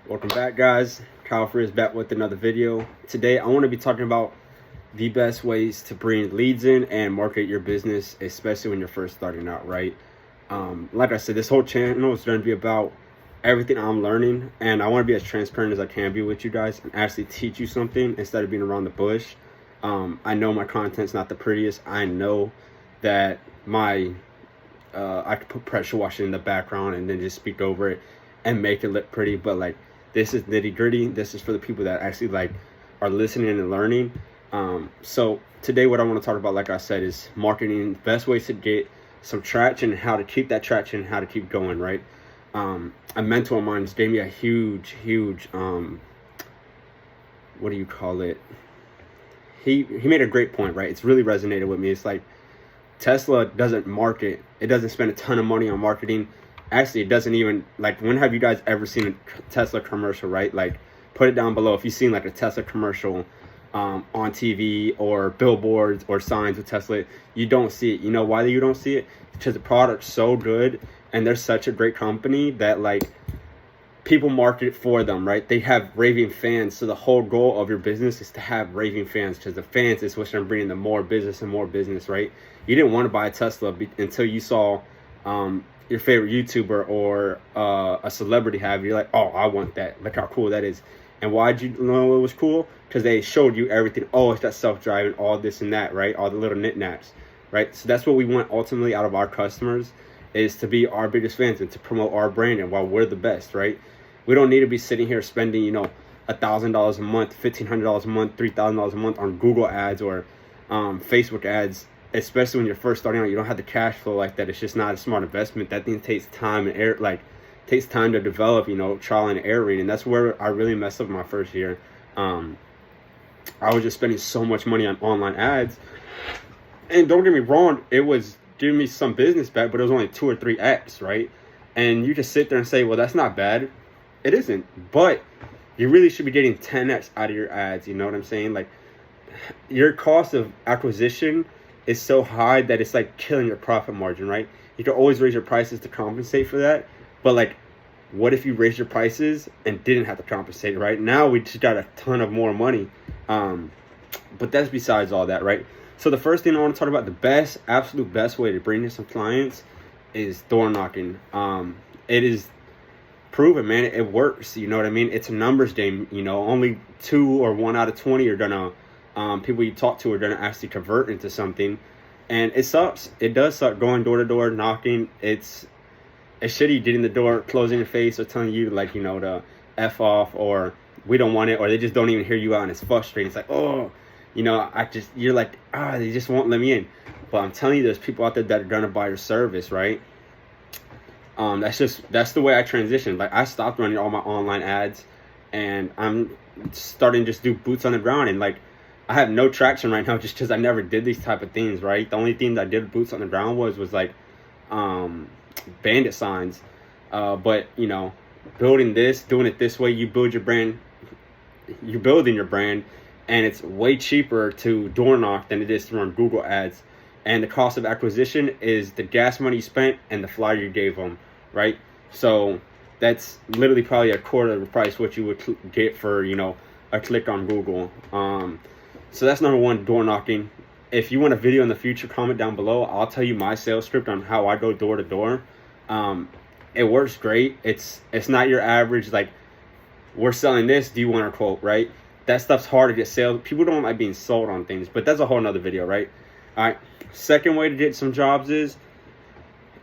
Welcome back, guys. Kyle Free is back with another video. Today I want to be talking about the best ways to bring leads in and market your business, especially when you're first starting out, right? Like I said, this whole channel is going to be about everything I'm learning, and I want to be as transparent as I can be with you guys and actually teach you something instead of being around the bush. I know my content's not the prettiest. I know that I could put pressure washing in the background and then just speak over it and make it look pretty, but like, this is nitty gritty. This is for the people that actually are listening and learning. So today what I want to talk about, like I said, is marketing, best ways to get some traction, how to keep that traction, how to keep going, right? A mentor of mine just gave me a huge what do you call it? He made a great point, right? It's really resonated with me. It's like, Tesla doesn't market. It doesn't spend a ton of money on marketing. Actually, it doesn't even, like, when have you guys ever seen a Tesla commercial, right? Like, put it down below if you've seen like a Tesla commercial on TV or billboards or signs with Tesla. You don't see it. You know why you don't see it? Because the product's so good and they're such a great company that like people market it for them, right? They have raving fans. So the whole goal of your business is to have raving fans, because the fans is what's going to bring them more business, right? You didn't want to buy a Tesla until you saw your favorite YouTuber or a celebrity have it. You're like, oh, I want that. Look how cool that is. And why'd you know it was cool? Because they showed you everything. Oh, it's got self-driving, all this and that, right? All the little knickknacks, right? So that's what we want ultimately out of our customers, is to be our biggest fans and to promote our brand and while we're the best, right? We don't need to be sitting here spending, $1,000 a month, $1,500 a month, $3,000 a month on Google ads or Facebook ads, especially when you're first starting out. You don't have the cash flow like that. It's just not a smart investment. That thing takes time and takes time to develop, trial and error. And that's where I really messed up my first year. I was just spending so much money on online ads. And don't get me wrong, it was giving me some business back, but it was only 2 or 3x, right? And you just sit there and say, well, that's not bad. It isn't, but you really should be getting 10x out of your ads. You know what I'm saying? Like, your cost of acquisition is so high that it's like killing your profit margin, right? You can always raise your prices to compensate for that, but like, what if you raise your prices and didn't have to compensate, right? Now we just got a ton of more money, but that's besides all that, right? So the first thing I want to talk about, the absolute best way to bring in some clients is door knocking. It is proven, man. It works. You know what I mean? It's a numbers game. Only 2 or 1 out of 20 are gonna people you talk to are gonna actually convert into something, and it sucks. It does suck going door to door knocking. It's shitty getting the door closed in your face or telling you to F off, or we don't want it, or they just don't even hear you out and it's frustrating. It's like, oh, you're like, they just won't let me in. But I'm telling you, there's people out there that are gonna buy your service, right? That's the way I transitioned. Like, I stopped running all my online ads and I'm starting to just do boots on the ground, and like, I have no traction right now just because I never did these type of things, right? The only thing that I did boots on the ground was like Bandit signs. But doing it this way, you build your brand, you're building your brand, and it's way cheaper to door knock than it is to run Google ads. And the cost of acquisition is the gas money you spent and the flyer you gave them, right? So that's literally probably a quarter of the price what you would get for, a click on Google. So that's number one, door knocking. If you want a video in the future, comment down below. I'll tell you my sales script on how I go door to door. It works great. It's not your average, like, we're selling this, do you want a quote, right? That stuff's hard to get sales. People don't like being sold on things, but that's a whole nother video, right? All right. Second way to get some jobs is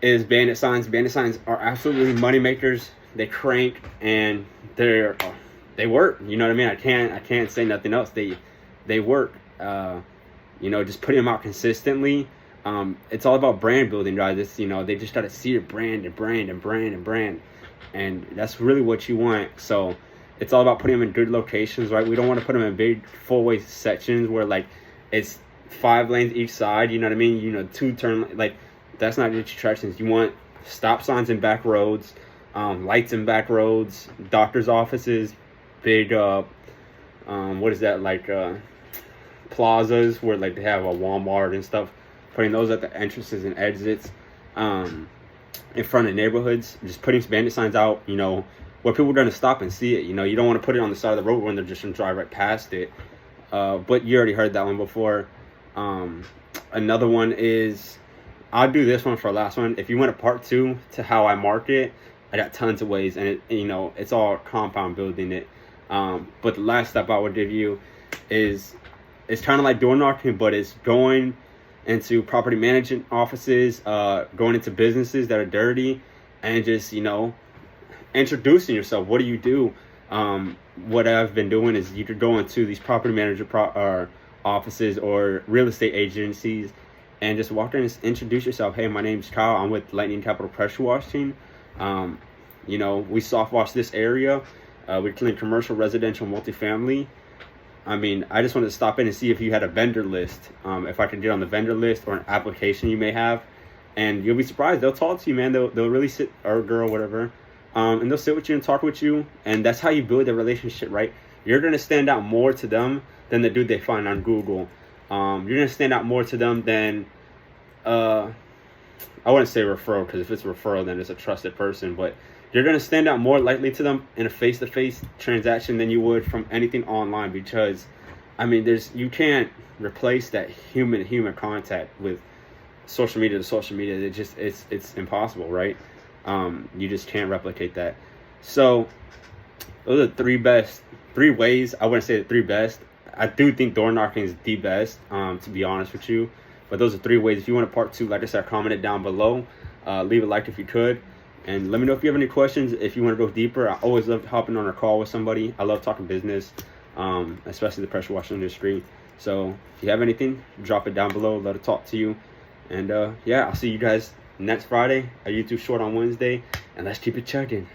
Bandit signs. Bandit signs are absolutely money makers. They crank and they work. You know what I mean? I can't say nothing else. They work. Just putting them out consistently. It's all about brand building, guys. It's, they just gotta see your brand and brand and brand and brand, and that's really what you want. So it's all about putting them in good locations, right? We don't want to put them in big full-way sections where like it's 5 lanes each side, you know what I mean? 2 turn, like, that's not good attractions. You want stop signs in back roads, lights in back roads, doctor's offices, big what is that, like plazas where like they have a Walmart and stuff, putting those at the entrances and exits, in front of neighborhoods, just putting some Bandit signs out, where people are going to stop and see it. You know, you don't want to put it on the side of the road when they're just going to drive right past it. But you already heard that one before. Another one is, I'll do this one for the last one. If you want a part 2 to how I market, I got tons of ways, and it's all compound building it. But the last step I would give you is, it's kind of like door knocking, but it's going into property management offices, going into businesses that are dirty, and just, introducing yourself. What do you do? What I've been doing is, you could go into these property manager offices or real estate agencies and just walk in and introduce yourself. Hey, my name's Kyle. I'm with Lightning Capital Pressure Washing. We soft wash this area. We clean commercial, residential, multifamily. I just wanted to stop in and see if you had a vendor list, if I could get on the vendor list or an application you may have. And you'll be surprised. They'll talk to you, man. They'll really sit, or girl, whatever. And they'll sit with you and talk with you. And that's how you build a relationship, right? You're going to stand out more to them than the dude they find on Google. You're going to stand out more to them than, I wouldn't say referral, because if it's referral, then it's a trusted person. But you're going to stand out more likely to them in a face-to-face transaction than you would from anything online, because, you can't replace that human contact with social media to social media. It's impossible, right? You just can't replicate that. So those are the three ways. I wouldn't say the 3 best. I do think door knocking is the best, to be honest with you. But those are 3 ways. If you want a part 2, like I said, comment it down below. Leave a like if you could. And let me know if you have any questions. If you want to go deeper, I always love hopping on a call with somebody. I love talking business, especially the pressure washing industry. So if you have anything, drop it down below. Let it talk to you. And I'll see you guys next Friday. A YouTube short on Wednesday. And let's keep it chugging.